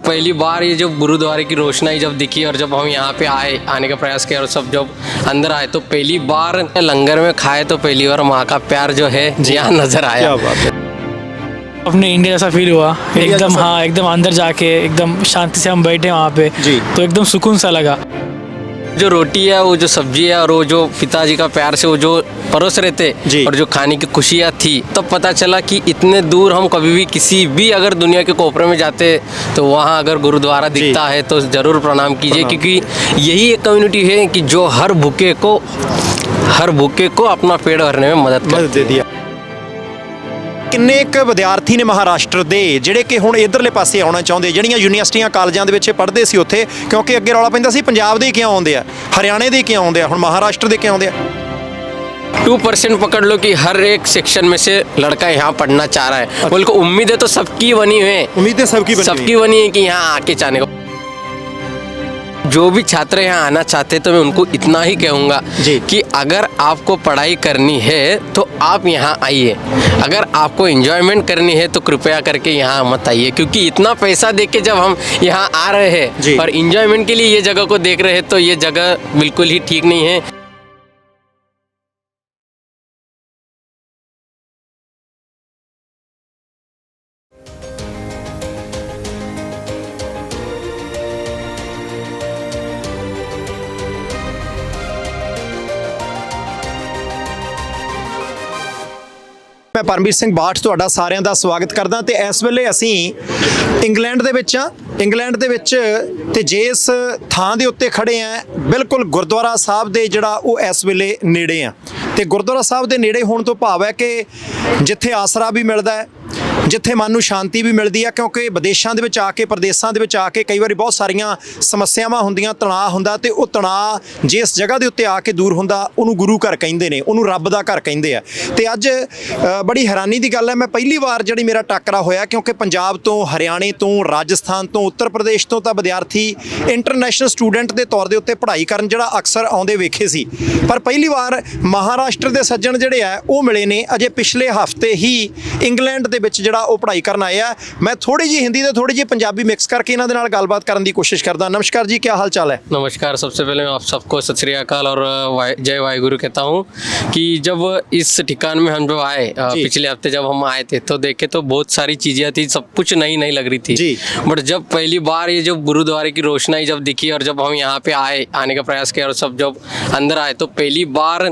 पहली बार ये जो गुरुद्वारे की रोशनाई जब दिखी और जब हम यहाँ पे आने का प्रयास किया और सब जब अंदर आए तो पहली बार लंगर में खाए तो पहली बार माँ का प्यार जो है यहाँ नजर आया। क्या बात है। अपने इंडिया जैसा फील हुआ एकदम। जैसा? हाँ, एकदम अंदर जाके एकदम शांति से हम बैठे वहाँ पे जी। तो एकदम सुकून सा लगा। जो रोटी है, वो जो सब्जी है और वो जो पिताजी का प्यार से वो जो परोस रहे थे और जो खाने की खुशियाँ थी, तब पता चला कि इतने दूर हम कभी भी किसी भी अगर दुनिया के कोपरे में जाते तो वहाँ अगर गुरुद्वारा दिखता है तो ज़रूर प्रणाम कीजिए, क्योंकि यही एक कम्युनिटी है कि जो हर भूखे को अपना पेट भरने में मदद दे दिया। ਕਿੰਨੇ ਕੁ ਵਿਦਿਆਰਥੀ ਨੇ ਮਹਾਰਾਸ਼ਟਰ ਦੇ ਜਿਹੜੇ ਕਿ ਹੁਣ ਇਧਰਲੇ ਪਾਸੇ ਆਉਣਾ ਚਾਹੁੰਦੇ, ਜਿਹੜੀਆਂ ਯੂਨੀਵਰਸਿਟੀਆਂ ਕਾਲਜਾਂ ਦੇ ਵਿੱਚ ਪੜ੍ਹਦੇ ਸੀ ਉੱਥੇ, ਕਿਉਂਕਿ ਅੱਗੇ ਰੌਲਾ ਪੈਂਦਾ ਸੀ ਪੰਜਾਬ ਦੇ ਕਿਉਂ ਆਉਂਦੇ ਆ, ਹਰਿਆਣੇ ਦੇ ਕਿਉਂ ਆਉਂਦੇ ਆ, ਹੁਣ ਮਹਾਰਾਸ਼ਟਰ ਦੇ ਕਿਉਂ ਆਉਂਦੇ ਆ। 2% पकड़ लो कि हर एक सेक्शन में से लड़का यहाँ पढ़ना चाह रहा है। बोल को उम्मीदें तो सबकी बनी हुई हैं, उम्मीदें सबकी बनी है कि यहाँ आके जाने को। जो भी छात्र यहाँ आना चाहते तो मैं उनको इतना ही कहूँगा कि अगर आपको पढ़ाई करनी है तो आप यहाँ आइए, अगर आपको एंजॉयमेंट करनी है तो कृपया करके यहाँ मत आइए, क्योंकि इतना पैसा दे के जब हम यहाँ आ रहे हैं और एंजॉयमेंट के लिए ये जगह को देख रहे हैं तो ये जगह बिल्कुल ही ठीक नहीं है। ਮੈਂ ਪਰਮਵੀਰ ਸਿੰਘ ਬਾਠ ਤੁਹਾਡਾ ਸਾਰਿਆਂ ਦਾ ਸਵਾਗਤ ਕਰਦਾ ਤੇ ਇਸ ਵੇਲੇ ਅਸੀਂ ਇੰਗਲੈਂਡ ਦੇ ਵਿੱਚ ਆ। ਇੰਗਲੈਂਡ ਦੇ ਵਿੱਚ ਤੇ ਜਿਸ ਥਾਂ ਦੇ ਉੱਤੇ ਖੜੇ ਆ, ਬਿਲਕੁਲ ਗੁਰਦੁਆਰਾ ਸਾਹਿਬ ਦੇ ਜਿਹੜਾ ਉਹ ਇਸ ਵੇਲੇ ਨੇੜੇ ਆ। ਤੇ ਗੁਰਦੁਆਰਾ ਸਾਹਿਬ ਦੇ ਨੇੜੇ ਹੋਣ ਤੋਂ ਭਾਵ ਹੈ ਕਿ ਜਿੱਥੇ ਆਸਰਾ ਵੀ ਮਿਲਦਾ ਹੈ, ਜਿੱਥੇ ਮਨ ਨੂੰ ਸ਼ਾਂਤੀ ਵੀ ਮਿਲਦੀ ਆ, ਕਿਉਂਕਿ ਵਿਦੇਸ਼ਾਂ ਦੇ ਵਿੱਚ ਆ ਕੇ, ਪ੍ਰਦੇਸ਼ਾਂ ਦੇ ਵਿੱਚ ਆ ਕੇ ਕਈ ਵਾਰੀ ਬਹੁਤ ਸਾਰੀਆਂ ਸਮੱਸਿਆਵਾਂ ਹੁੰਦੀਆਂ, ਤਣਾਅ ਹੁੰਦਾ ਤੇ ਉਹ ਤਣਾਅ ਜਿਸ ਜਗ੍ਹਾ ਦੇ ਉੱਤੇ ਆ ਕੇ ਦੂਰ ਹੁੰਦਾ ਉਹਨੂੰ ਗੁਰੂ ਘਰ ਕਹਿੰਦੇ ਨੇ, ਉਹਨੂੰ ਰੱਬ ਦਾ ਘਰ ਕਹਿੰਦੇ ਆ। ਤੇ ਅੱਜ ਬੜੀ ਹੈਰਾਨੀ ਦੀ ਗੱਲ ਹੈ, ਮੈਂ ਪਹਿਲੀ ਵਾਰ ਜਿਹੜੀ ਮੇਰਾ ਟਾਕਰਾ ਹੋਇਆ, ਕਿਉਂਕਿ ਪੰਜਾਬ ਤੋਂ, ਹਰਿਆਣੇ ਤੋਂ, ਰਾਜਸਥਾਨ ਤੋਂ, ਉੱਤਰ ਪ੍ਰਦੇਸ਼ ਤੋਂ ਤਾਂ ਵਿਦਿਆਰਥੀ ਇੰਟਰਨੈਸ਼ਨਲ ਸਟੂਡੈਂਟ ਦੇ ਤੌਰ ਦੇ ਉੱਤੇ ਪੜ੍ਹਾਈ ਕਰਨ ਜਿਹੜਾ ਅਕਸਰ ਆਉਂਦੇ ਵੇਖੇ ਸੀ, ਪਰ ਪਹਿਲੀ ਵਾਰ ਮਹਾਰਾਸ਼ਟਰ ਦੇ ਸੱਜਣ ਜਿਹੜੇ ਆ ਉਹ ਮਿਲੇ ਨੇ ਅਜੇ ਪਿਛਲੇ ਹਫ਼ਤੇ ਹੀ ਇੰਗਲੈਂਡ ਦੇ ਵਿੱਚ ਜਿਹੜਾ ਉਹ ਪੜ੍ਹਾਈ ਕਰਨ ਆਏ ਆ। मैं थोड़ी जी हिंदी तो थोड़ी जी पंजाबी मिक्स करके इन्हां दे नाल गलबात करन दी कोशिश करदा। नमस्कार जी, क्या हाल चाल है? नमस्कार। सबसे पहले मैं आप सबको सत श्री अकाल और जय वाहिगुरु कहता हूँ कि जब इस ठिकान में हम जो आए पिछले हफ्ते जब हम आए थे तो देखे तो बहुत सारी चीज़ें थी, सब कुछ नई नई लग रही थी, बट जब पहली बार ये जो गुरुद्वारे की रोशनाई जब दिखी और जब हम यहाँ पे आने का प्रयास किया और सब जब अंदर आए तो पहली बार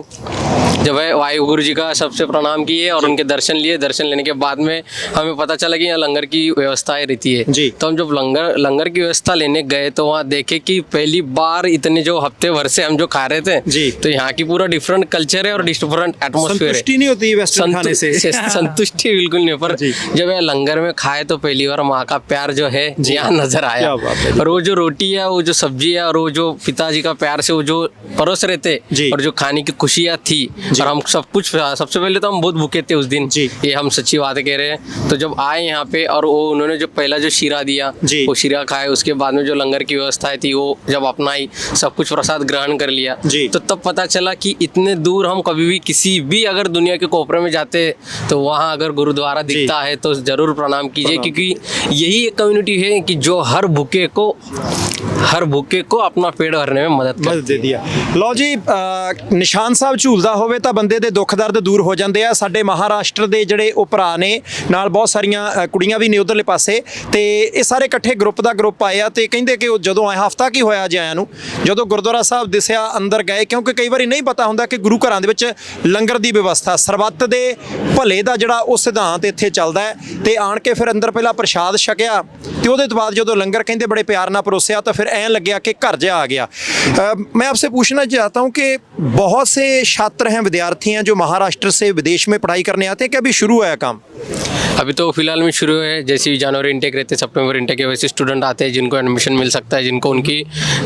जब है वाहिगुरु जी का सबसे प्रणाम किए और उनके दर्शन लिए। दर्शन लेने के बाद में हमें पता चला कि यहाँ लंगर की व्यवस्थाएं रहती है, तो हम जब लंगर की व्यवस्था लेने गए तो वहाँ देखे कि पहली बार इतने जो हफ्ते भर से हम जो खा रहे थे तो यहाँ की पूरा डिफरेंट कल्चर है और डिफरेंट एटमोसफेयर है। संतुष्टि नहीं होती वेस्टर्न खाने से। संतुष्टि बिल्कुल नहीं, पर जब यह लंगर में खाए तो पहली बार माँ का प्यार जो है यहाँ नजर आया। और वो जो रोटी है, वो जो सब्जी है और वो जो पिताजी का प्यार से वो जो परोस रहे थे और जो खाने की खुशियाँ थी, और हम सब कुछ, सबसे पहले तो हम बहुत भूखे थे उस दिन, ये हम सच्ची बात कह रहे हैं। तो जब आए यहाँ पे और वो उन्होंने जो पहला जो शीरा दिया वो शीरा खाए, उसके बाद में जो लंगर की व्यवस्थाएं थी वो जब अपनाई, सब कुछ प्रसाद ग्रहण कर लिया, तो तब पता चला कि इतने दूर हम कभी भी किसी भी अगर दुनिया के कोपरे में जाते तो वहाँ अगर गुरुद्वारा दिखता है तो ज़रूर प्रणाम कीजिए, क्योंकि यही एक कम्युनिटी है कि जो हर भूखे को अपना पेट भरने में मदद ਦੇ ਦਿਆ। ਲਓ ਜੀ, ਨਿਸ਼ਾਨ ਸਾਹਿਬ ਝੂਲਦਾ ਹੋਵੇ ਤਾਂ ਬੰਦੇ ਦੇ ਦੁੱਖ ਦਰਦ ਦੂਰ ਹੋ ਜਾਂਦੇ ਆ। ਸਾਡੇ ਮਹਾਰਾਸ਼ਟਰ ਦੇ ਜਿਹੜੇ ਉਹ ਭਰਾ ਨੇ, ਨਾਲ ਬਹੁਤ ਸਾਰੀਆਂ ਕੁੜੀਆਂ ਵੀ ਨੇ ਉਧਰਲੇ ਪਾਸੇ, ਤੇ ਇਹ ਸਾਰੇ ਇਕੱਠੇ ਗਰੁੱਪ ਆਏ ਆ ਤੇ ਕਹਿੰਦੇ ਕਿ ਉਹ ਜਦੋਂ ਆਏ, ਹਫ਼ਤਾ ਕੀ ਹੋਇਆ ਜੇ ਆਇਆਂ ਨੂੰ, ਜਦੋਂ ਗੁਰਦੁਆਰਾ ਸਾਹਿਬ ਦਿਸਿਆ ਅੰਦਰ ਗਏ, ਕਿਉਂਕਿ ਕਈ ਵਾਰੀ ਨਹੀਂ ਪਤਾ ਹੁੰਦਾ ਕਿ ਗੁਰੂ ਘਰਾਂ ਦੇ ਵਿੱਚ ਲੰਗਰ ਦੀ ਵਿਵਸਥਾ, ਸਰਬੱਤ ਦੇ ਭਲੇ ਦਾ ਜਿਹੜਾ ਉਹ ਸਿਧਾਂਤ ਇੱਥੇ ਚੱਲਦਾ ਹੈ। ਤੇ ਆਣ ਕੇ ਫਿਰ ਅੰਦਰ ਪਹਿਲਾਂ ਪ੍ਰਸ਼ਾਦ ਛਕਿਆ ਤੇ ਉਹਦੇ ਤੋਂ ਬਾਅਦ ਜਦੋਂ ਲੰਗਰ ਕਹਿੰਦੇ ਬੜੇ ਪਿਆਰ ਨਾਲ ਪਰੋਸਿਆ ਤਾਂ ਫਿਰ ਐਂ ਲੱਗਿਆ कि घर जा आ गया। मैं आपसे पूछना चाहता हूँ कि बहुत से छात्र हैं, विद्यार्थी हैं जो महाराष्ट्र से विदेश में पढ़ाई करने आते हैं, क्या अभी शुरू है काम? अभी तो फिलहाल में शुरू है, जैसे जनवरी इंटेक रहते, सितंबर इंटेक है, वैसे स्टूडेंट आते हैं जिनको एडमिशन मिल सकता है, जिनको उनकी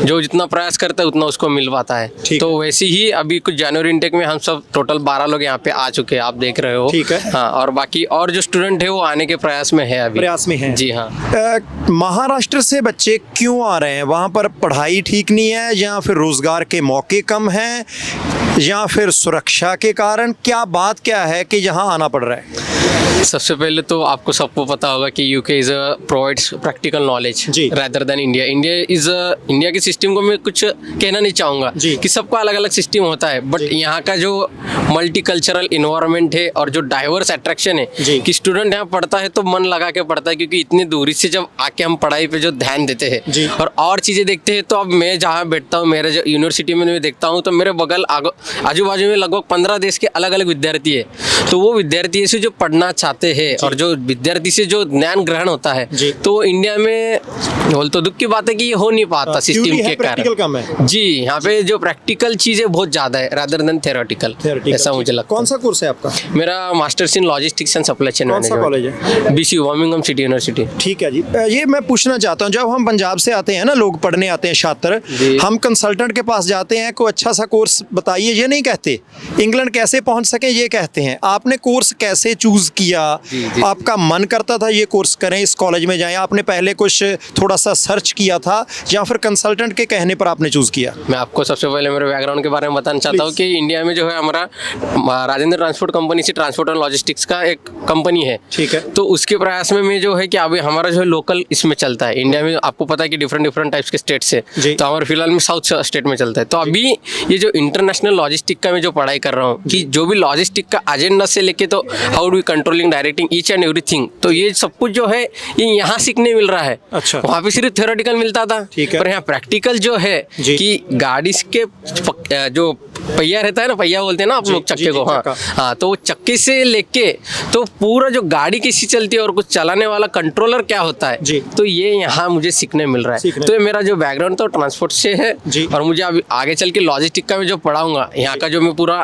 जो जितना प्रयास करता है उतना उसको मिल पाता है। तो वैसे ही अभी कुछ जनवरी इंटेक में हम सब टोटल 12 लोग यहाँ पे आ चुके हैं, आप देख रहे हो। ठीक है। हाँ, और बाकी और जो स्टूडेंट है वो आने के प्रयास में है, अभी प्रयास में है। जी हाँ। महाराष्ट्र से बच्चे क्यों आ रहे हैं? वहाँ पर पढ़ाई ठीक नहीं है, या फिर रोजगार के मौके कम हैं, या फिर सुरक्षा सुरक्षा के कारण, क्या बात क्या है कि यहाँ आना पड़ रहा है? सबसे पहले तो आपको सबको पता होगा कि UK is provides practical knowledge जी। Rather than India. इंडिया के सिस्टम को मैं कुछ कहना नहीं चाहूँगा जी। कि सबका अलग अलग सिस्टम होता है, बट यहाँ का जो मल्टीकल्चरल इन्वायरमेंट है और जो डाइवर्स अट्रैक्शन जी। है कि स्टूडेंट यहाँ पढ़ता है तो मन लगा के पढ़ता है, क्योंकि इतनी दूरी से जब आके हम पढ़ाई पे जो ध्यान देते जी। हैं और चीज़ें देखते हैं, तो अब मैं जहाँ बैठता हूँ, मेरे जो यूनिवर्सिटी में मैं देखता हूँ, तो मेरे बगल आजू बाजू में लगभग 15 देश के अलग अलग विद्यार्थी है। तो वो विद्यार्थी से जो पढ़ना चाहते हैं और जो विद्यार्थी से जो ज्ञान ग्रहण होता है, जी। तो इंडिया में बोल तो दुख की बात है कि ये हो नहीं पाता सिस्टम theory है, के practical कम कारण। है। जी, यहाँ पे जो प्रैक्टिकल चीजें बहुत ज्यादा है रादर देन थ्योरेटिकल, ऐसा मुझे लगता है। कौन सा कोर्स है आपका? मेरा masters in logistics and supply chain कौन सा कॉलेज है? BCU, Birmingham city university. ठीक है जी। ये मैं पूछना चाहता हूँ, जब हम पंजाब से आते हैं ना, लोग पढ़ने आते हैं छात्र, जी। हम कंसल्टेंट के पास जाते हैं, कोई अच्छा सा कोर्स बताइए, ये नहीं कहते इंग्लैंड कैसे पहुंच सके, ये कहते हैं। आपने कोर्स कैसे चूज किया? जी, जी। आपका मन करता था ये कोर्स करें, इस कॉलेज में जाएं, आपने पहले कुछ थोड़ा सा सर्च किया था, या फिर कंसल्टेंट के कहने पर आपने चूज किया? मैं आपको सबसे पहले मेरे बैकग्राउंड के बारे में बताना चाहता हूँ कि इंडिया में जो है हमारा राजेंद्र ट्रांसपोर्ट कंपनी से ट्रांसपोर्ट एंड लॉजिस्टिक्स का एक कंपनी है। ठीक है। तो उसके प्रयास में मैं जो है कि अभी हमारा जो है लोकल इसमें चलता है। इंडिया में आपको पता है कि डिफरेंट टाइप्स के स्टेट्स जी। है, तो हमारे फिलहाल में साउथ स्टेट में चलता है। तो अभी ये जो इंटरनेशनल लॉजिस्टिक का मैं जो पढ़ाई कर रहा हूँ कि जो भी लॉजिस्टिक का एजेंडा से लेके तो how do we controlling directing each and everything, तो ये सब कुछ जो है ये यहाँ सीखने मिल रहा है। अच्छा। वहाँ पे सिर्फ थ्योरेटिकल मिलता था, ठीक है। पर यहाँ प्रैक्टिकल जो है जी। कि गाड़ी के जो पहिया रहता है ना, पहिया बोलते हैं ना आप जी, लोग जी, चक्के जी, को। हाँ चक्का। हाँ, तो वो चक्के से लेके तो पूरा जो गाड़ी कैसी चलती है और कुछ चलाने वाला कंट्रोलर क्या होता है, जी। तो ये यहाँ मुझे सीखने मिल रहा है। तो ये मेरा जो बैकग्राउंड तो ट्रांसपोर्ट से है, जी। और मुझे अभी आगे चल के लॉजिस्टिक का मैं जो पढ़ाऊंगा, यहाँ का जो मैं पूरा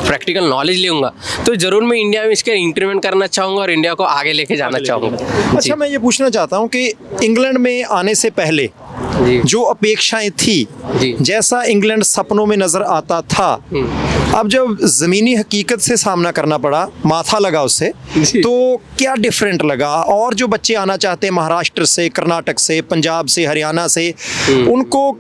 प्रैक्टिकल नॉलेज लूंगा, तो जरूर मैं इंडिया में इसके इंक्रीमेंट करना चाहूँगा और इंडिया को आगे लेके जाना चाहूँगा। अच्छा, मैं ये पूछना चाहता हूँ कि इंग्लैंड में आने से पहले जी। जो अपेक्षाएं थी, जी। जैसा इंग्लैंड सपनों में नजर आता था, अब जब जमीनी हकीकत से सामना करना पड़ा, माथा लगा उससे, जी। तो क्या डिफरेंट लगा? और जो बच्चे आना चाहते हैं महाराष्ट्र से, कर्नाटक से, पंजाब से, हरियाणा से, उनको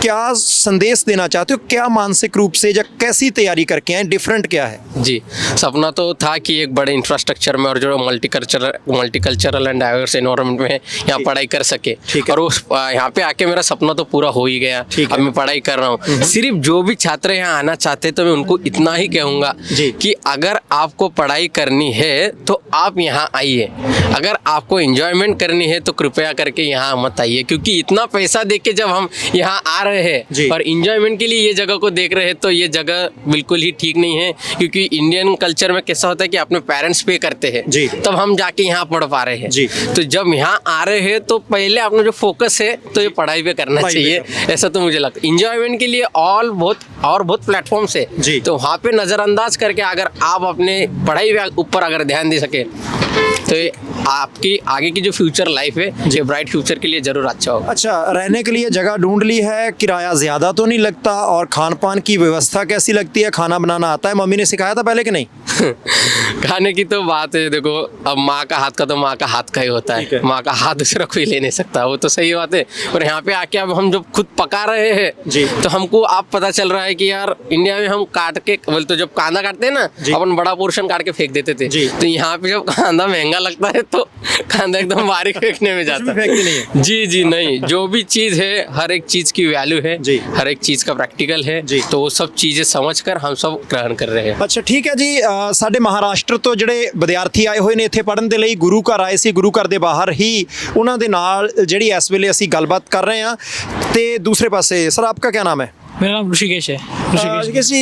क्या संदेश देना चाहते हो? क्या मानसिक रूप से या कैसी तैयारी करके आए? डिफरेंट क्या है? जी, सपना तो था कि एक बड़े इंफ्रास्ट्रक्चर में और जो मल्टीकल्चरल एंड डाइवर्स एनवायरनमेंट में यहाँ पढ़ाई कर सके, ठीक है। और उस यहाँ पे आके मेरा सपना तो पूरा हो ही गया। ठीक है। अब मैं पढ़ाई कर रहा हूँ। सिर्फ जो भी छात्र यहाँ आना चाहते हैं, तो मैं उनको इतना ही कहूँगा जी। कि अगर आपको पढ़ाई करनी है तो आप यहाँ आइए, अगर आपको एंजॉयमेंट करनी है तो कृपया करके यहाँ मत आइए, क्योंकि इतना पैसा दे के जब हम यहाँ आ रहे जी। हैं और इंजॉयमेंट के लिए ये जगह को देख रहे हैं, तो ये जगह बिल्कुल ही ठीक नहीं है। क्योंकि इंडियन कल्चर में कैसा होता है कि अपने पेरेंट्स पे करते हैं, जी। तब हम जाके यहाँ पढ़ पा रहे हैं। जी। तो जब यहाँ आ रहे हैं तो पहले अपना जो फोकस है तो ये पढ़ाई पे करना पढ़ाई पे चाहिए, ऐसा तो मुझे लगता है। इंजॉयमेंट के लिए बहुत प्लेटफॉर्म्स है, जी। तो वहाँ पे नज़रअंदाज करके अगर आप अपने पढ़ाई पे ऊपर अगर ध्यान दे सके, तो ये आपकी आगे की जो फ्यूचर लाइफ है, ये ब्राइट फ्यूचर के लिए जरूर अच्छा होगा। अच्छा, रहने के लिए जगह ढूंढ ली है, किराया ज़्यादा तो नहीं लगता, और खान पान की व्यवस्था कैसी लगती है? खाना बनाना आता है? मम्मी ने सिखाया था पहले कि नहीं? खाने की तो बात है, देखो अब माँ का हाथ का तो माँ का हाथ का ही होता ठीक है। है, माँ का हाथ दूसरा कोई ले नहीं सकता, वो तो सही बात है। और यहाँ पे आके अब हम जब खुद पका रहे हैं, जी। तो हमको आप पता चल रहा है कि यार इंडिया में हम काट के बोल, तो जब कांदा काटते हैं ना, जी। अपन बड़ा पोर्शन काट के फेंक देते थे, जी। तो यहाँ पे जब कांदा महंगा लगता है तो कांदा एकदम बारीक फेंकने में जाता फेंकते नहीं है। जी जी नहीं, जो भी चीज़ है हर एक चीज़ की वैल्यू है, जी। हर एक चीज़ का प्रैक्टिकल है, जी। तो वो सब चीज़ें समझ कर हम सब ग्रहण कर रहे हैं। ਅੱਛਾ ਠੀਕ ਹੈ ਜੀ। ਸਾਡੇ ਮਹਾਰਾਸ਼ਟਰ ਤੋਂ ਜਿਹੜੇ ਵਿਦਿਆਰਥੀ ਆਏ ਹੋਏ ਨੇ ਇੱਥੇ ਪੜ੍ਹਨ ਦੇ ਲਈ, ਗੁਰੂ ਘਰ ਆਏ ਸੀ, ਗੁਰੂ ਘਰ ਦੇ ਬਾਹਰ ਹੀ ਉਹਨਾਂ ਦੇ ਨਾਲ ਜਿਹੜੀ ਇਸ ਵੇਲੇ ਅਸੀਂ ਗੱਲਬਾਤ ਕਰ ਰਹੇ ਹਾਂ। ਤੇ ਦੂਸਰੇ ਪਾਸੇ ਸਰ, ਆਪਕਾ क्या नाम है? मेरा नाम ऋषिकेश है। ऋषिकेश जी,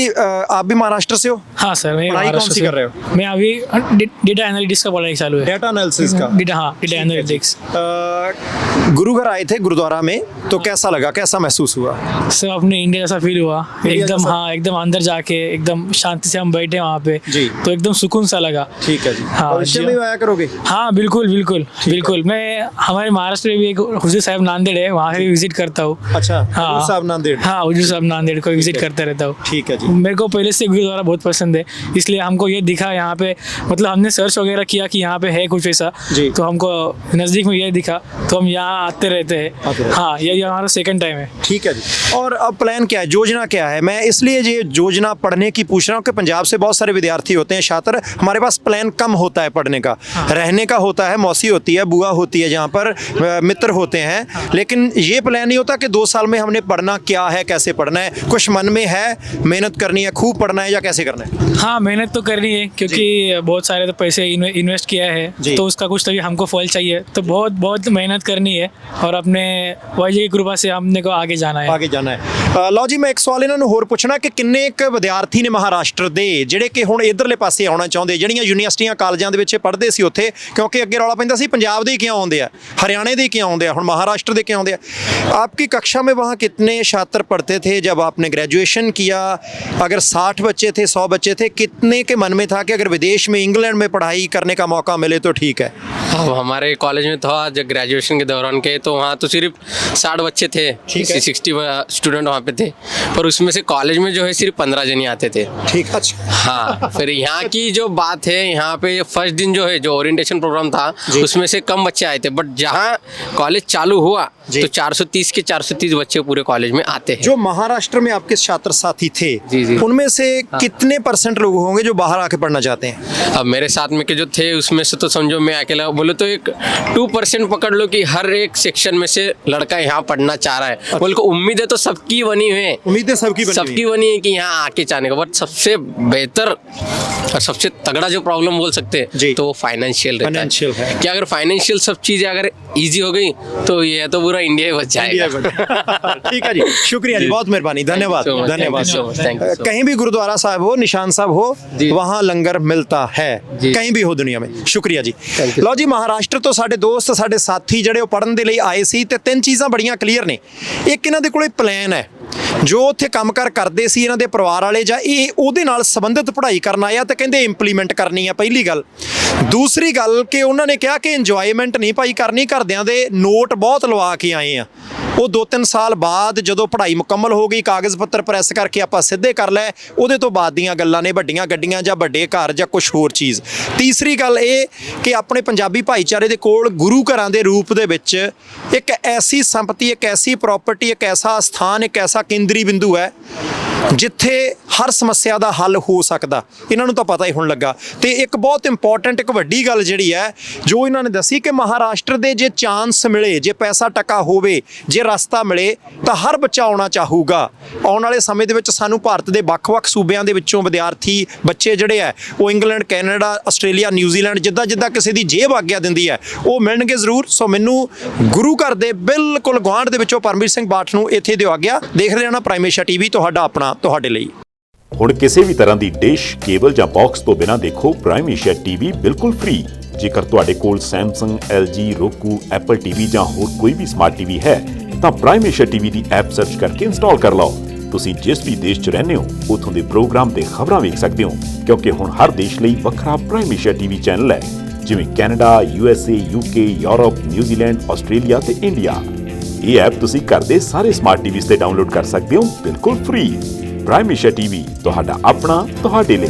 आप भी महाराष्ट्र से हो? हाँ सर, मैं पढ़ाई कौन महाराष्ट्र सी से कर रहे हो? मैं अभी डेटा एनालिटिक्स का पढ़ाई चालू है। डेटा एनालिसिस का? Data analytics. गुरु घर आए थे गुरुद्वारा में, तो कैसा लगा, कैसा महसूस हुआ? सब अपने इंडिया जैसा फील हुआ इंडिया एकदम। जैसा? हाँ, एकदम अंदर जाके एकदम शांति से हम बैठे वहाँ पे, जी। तो एकदम सुकून सा लगा। ठीक है जी। हाँ, भविष्य जी। में आया करोगे? हाँ बिल्कुल बिल्कुल बिल्कुल। मैं हमारे महाराष्ट्र में भी एक हुजूर साहब नांदेड़ है, वहाँ से भी विजिट करता हूँ। अच्छा, हाँ हुजूर साहब नांदेड़। हाँ, हुजूर साहब नांदेड़ को विजिट करते रहते रहता हूँ। ठीक है जी। मेरे को पहले से गुरुद्वारा बहुत पसंद है, इसलिए हमको ये दिखा यहाँ पे, मतलब हमने सर्च वगैरह किया कि यहाँ पे है कुछ ऐसा, जी। तो हमको नज़दीक में ये दिखा, तो हम यहाँ आते रहते हैं। हाँ, ये हमारा सेकंड टाइम है। ठीक है जी। और अब प्लान क्या है, योजना क्या है? मैं इसलिए ये योजना पढ़ने की पूछ रहा हूँ कि पंजाब से बहुत सारे विद्यार्थी होते हैं छात्र, हमारे पास प्लान कम होता है पढ़ने का, रहने का होता है, मौसी होती है, बुआ होती है, जहाँ पर मित्र होते हैं, लेकिन ये प्लान नहीं होता कि 2 साल में हमने पढ़ना क्या है, कैसे पढ़ना है। कुछ मन में है, मेहनत करनी है, खूब पढ़ना है या कैसे करना है? हाँ, मेहनत तो करनी है, क्योंकि बहुत सारे तो पैसे इन्वेस्ट किया है, तो उसका कुछ तो भी हमको फल चाहिए, तो बहुत बहुत मेहनत करनी है, और अपने वाहिगुरू की कृपा से हमने को आगे जाना है। आगे जाना है। ਲਓ ਜੀ, ਮੈਂ ਇੱਕ ਸਵਾਲ ਇਹਨਾਂ ਨੂੰ ਹੋਰ ਪੁੱਛਣਾ ਕਿ ਕਿੰਨੇ ਕੁ ਵਿਦਿਆਰਥੀ ਨੇ ਮਹਾਰਾਸ਼ਟਰ ਦੇ ਜਿਹੜੇ ਕਿ ਹੁਣ ਇਧਰਲੇ ਪਾਸੇ ਆਉਣਾ ਚਾਹੁੰਦੇ, ਜਿਹੜੀਆਂ ਯੂਨੀਵਰਸਿਟੀਆਂ ਕਾਲਜਾਂ ਦੇ ਵਿੱਚ ਪੜ੍ਹਦੇ ਸੀ ਉੱਥੇ, ਕਿਉਂਕਿ ਅੱਗੇ ਰੌਲਾ ਪੈਂਦਾ ਸੀ ਪੰਜਾਬ ਦੇ ਕਿਉਂ ਆਉਂਦੇ ਆ, ਹਰਿਆਣੇ ਦੇ ਕਿਉਂ ਆਉਂਦੇ ਆ, ਹੁਣ महाराष्ट्र ਦੇ क्यों आते हैं? आपकी कक्षा में वहाँ कितने छात्र पढ़ते थे जब आपने ग्रेजुएशन किया? अगर 60 बच्चे थे, 100 बच्चे थे, कितने के मन में था कि अगर विदेश में इंग्लैंड में पढ़ाई करने का मौका मिले तो ठीक है? अब हमारे कॉलेज में था जब ग्रेजुएशन के दौरान के, तो वहाँ तो सिर्फ 60 बच्चे थे, 60 स्टूडेंट वहाँ पे थे, पर उसमें से कॉलेज में जो है सिर्फ 15 जन ही आते थे। ठीक, अच्छा। हाँ, फिर यहाँ की जो बात है, यहाँ पे फर्स्ट दिन जो है, जो ओरिएंटेशन प्रोग्राम था, उसमें से कम बच्चे आए थे, बट जहाँ कॉलेज चालू हुआ तो 430 के 430 बच्चे पूरे कॉलेज में आते हैं। जो महाराष्ट्र में आपके छात्र साथी थे, जी जी, उनमें से कितने % लोग होंगे जो बाहर आके पढ़ना चाहते हैं? अब मेरे साथ में के जो थे उसमें से तो समझो मैं अकेला बोले तो एक 2% पकड़ लो कि हर एक सेक्शन में से लड़का यहाँ पढ़ना चाह रहा है। बोल को उम्मीदें तो सबकी बनी हुई है, उम्मीदें सबकी बनी है कि यहाँ आके जाने का, बट सबसे बेहतर और सबसे तगड़ा जो प्रॉब्लम बोल सकते हैं तो वो फाइनेंशियल रहता है कि अगर फाइनेंशियल सब चीज़ें अगर इजी हो गई तो ये तो पूरा इंडिया ही बच जाएगा। ठीक है जी, शुक्रिया जी, बहुत मेहरबानी, धन्यवाद धन्यवाद। Thank you. कहीं भी गुरुद्वारा साहब हो, निशान साहब हो, वहाँ लंगर मिलता है, कहीं भी हो दुनिया में। शुक्रिया जी। ਲਓ ਜੀ, ਮਹਾਰਾਸ਼ਟਰ ਤੋਂ ਸਾਡੇ ਦੋਸਤ, ਸਾਡੇ ਸਾਥੀ ਜਿਹੜੇ ਉਹ ਪੜਨ ਦੇ ਲਈ ਆਏ ਸੀ, ਤੇ 3 ਚੀਜ਼ਾਂ ਬੜੀਆਂ ਕਲੀਅਰ ਨੇ। ਇੱਕ ਇਹਨਾਂ ਦੇ ਕੋਲੇ ਪਲਾਨ ਹੈ, ਜੋ ਉੱਥੇ ਕੰਮਕਾਰ ਕਰਦੇ ਸੀ ਇਹਨਾਂ ਦੇ ਪਰਿਵਾਰ ਵਾਲੇ ਜਾਂ ਇਹ ਉਹਦੇ ਨਾਲ ਸੰਬੰਧਿਤ ਪੜ੍ਹਾਈ ਕਰਨ ਆਇਆ, ਤਾਂ ਕਹਿੰਦੇ ਇੰਪਲੀਮੈਂਟ ਕਰਨੀ ਆ, ਪਹਿਲੀ ਗੱਲ। ਦੂਸਰੀ ਗੱਲ ਕਿ ਉਹਨਾਂ ਨੇ ਕਿਹਾ ਕਿ ਇੰਜੋਇਮੈਂਟ ਨਹੀਂ ਭਾਈ ਕਰਨੀ, ਘਰਦਿਆਂ ਦੇ ਨੋਟ ਬਹੁਤ ਲਵਾ ਕੇ ਆਏ ਆ। ਉਹ 2-3 ਸਾਲ ਬਾਅਦ ਜਦੋਂ ਪੜ੍ਹਾਈ ਮੁਕੰਮਲ ਹੋ ਗਈ, ਕਾਗਜ਼ ਪੱਤਰ ਪ੍ਰੈਸ ਕਰਕੇ ਆਪਾਂ ਸਿੱਧੇ ਕਰ ਲਏ, ਉਹਦੇ ਤੋਂ ਬਾਅਦ ਦੀਆਂ ਗੱਲਾਂ ਨੇ, ਵੱਡੀਆਂ ਗੱਡੀਆਂ ਜਾਂ ਵੱਡੇ ਘਰ ਜਾਂ ਕੁਝ ਹੋਰ ਚੀਜ਼। ਤੀਸਰੀ ਗੱਲ ਇਹ ਕਿ ਆਪਣੇ ਪੰਜਾਬੀ ਭਾਈਚਾਰੇ ਦੇ ਕੋਲ ਗੁਰੂ ਘਰਾਂ ਦੇ ਰੂਪ ਦੇ ਵਿੱਚ ਇੱਕ ਐਸੀ ਸੰਪਤੀ, ਇੱਕ ਐਸੀ ਪ੍ਰਾਪਰਟੀ, ਇੱਕ ਐਸਾ ਸਥਾਨ, ਇੱਕ ਐਸਾ ਕੇਂਦਰੀ ਬਿੰਦੂ ਹੈ ਜਿੱਥੇ ਹਰ ਸਮੱਸਿਆ ਦਾ ਹੱਲ ਹੋ ਸਕਦਾ। ਇਹਨਾਂ ਨੂੰ ਤਾਂ ਪਤਾ ਹੀ ਹੁਣ ਲੱਗਾ। ਤੇ ਇੱਕ ਬਹੁਤ ਇੰਪੋਰਟੈਂਟ, ਇੱਕ ਵੱਡੀ ਗੱਲ ਜਿਹੜੀ ਹੈ ਜੋ ਇਹਨਾਂ ਨੇ ਦੱਸੀ ਕਿ ਮਹਾਰਾਸ਼ਟਰ ਦੇ ਜੇ ਚਾਂਸ ਮਿਲੇ, ਜੇ ਪੈਸਾ ਟਕਾ ਹੋਵੇ, ਜੇ ਰਸਤਾ ਮਿਲੇ ਤਾਂ ਹਰ ਬੱਚਾ ਆਉਣਾ ਚਾਹੂਗਾ। ਆਉਣ ਵਾਲੇ ਸਮੇਂ ਦੇ ਵਿੱਚ ਸਾਨੂੰ ਭਾਰਤ ਦੇ ਵੱਖ-ਵੱਖ ਸੂਬਿਆਂ ਦੇ ਵਿੱਚੋਂ ਵਿਦਿਆਰਥੀ ਬੱਚੇ ਜਿਹੜੇ ਹੈ ਉਹ ਇੰਗਲੈਂਡ, ਕੈਨੇਡਾ, ਆਸਟ੍ਰੇਲੀਆ, ਨਿਊਜ਼ੀਲੈਂਡ, ਜਿੱਦਾਂ ਜਿੱਦਾਂ ਕਿਸੇ ਦੀ ਜੇਬ ਆਗਿਆ ਦਿੰਦੀ ਹੈ ਉਹ ਮਿਲਣਗੇ ਜ਼ਰੂਰ। ਸੋ ਮੈਨੂੰ ਗੁਰੂ ਘਰ ਦੇ ਬਿਲਕੁਲ ਗੁਆਂਢ ਦੇ ਵਿੱਚੋਂ ਪਰਮਵੀਰ ਸਿੰਘ ਬਾਠ ਨੂੰ ਇੱਥੇ ਦਿਓ ਆਗਿਆ। ਦੇਖਦੇ ਰਹਿਣਾ ਪ੍ਰਾਈਮ ਏਸ਼ੀਆ ਟੀਵੀ, ਤੁਹਾਡਾ ਆਪਣਾ, ਤੁਹਾਡੇ ਲਈ। ਹੁਣ ਕਿਸੇ ਵੀ ਤਰ੍ਹਾਂ ਦੀ ਡਿਸ਼, ਕੇਬਲ ਜਾਂ ਬਾਕਸ ਤੋਂ ਬਿਨਾਂ ਦੇਖੋ ਪ੍ਰਾਈਮ ਏਸ਼ੀਆ ਟੀਵੀ ਬਿਲਕੁਲ ਫ੍ਰੀ। ਜੇਕਰ ਤੁਹਾਡੇ ਕੋਲ Samsung, LG, roku, Apple TV ਜਾਂ ਹੋਰ ਕੋਈ ਵੀ ਸਮਾਰਟ ਟੀਵੀ ਹੈ ਤਾਂ ਪ੍ਰਾਈਮ ਏਸ਼ੀਆ ਟੀਵੀ ਦੀ ਐਪ ਸਰਚ ਕਰਕੇ ਇੰਸਟਾਲ ਕਰ ਲਓ। ਤੁਸੀਂ ਜਿਸ ਵੀ ਦੇਸ਼ 'ਚ ਰਹਿੰਦੇ ਹੋ ਉੱਥੋਂ ਦੇ ਪ੍ਰੋਗਰਾਮ ਤੇ ਖਬਰਾਂ ਵੇਖ ਸਕਦੇ ਹੋ, ਕਿਉਂਕਿ ਹੁਣ ਹਰ ਦੇਸ਼ ਲਈ ਵੱਖਰਾ ਪ੍ਰਾਈਮ ਏਸ਼ੀਆ ਟੀਵੀ ਚੈਨਲ ਹੈ, ਜਿਵੇਂ Canada, USA, UK, Europe, New Zealand, Australia ਤੇ ਇੰਡੀਆ। ਇਹ ਐਪ ਤੁਸੀਂ ਘਰ ਦੇ ਸਾਰੇ ਸਮਾਰਟ ਟੀਵੀਜ਼ ਤੇ ਡਾਊਨਲੋਡ ਕਰ ਸਕਦੇ ਹੋ ਬਿਲਕੁਲ ਫ੍ਰੀ। ਪ੍ਰਾਈਮ ਏਸ਼ੀਆ ਟੀਵੀ, ਤੁਹਾਡਾ ਆਪਣਾ, ਤੁਹਾਡੇ ਲਈ।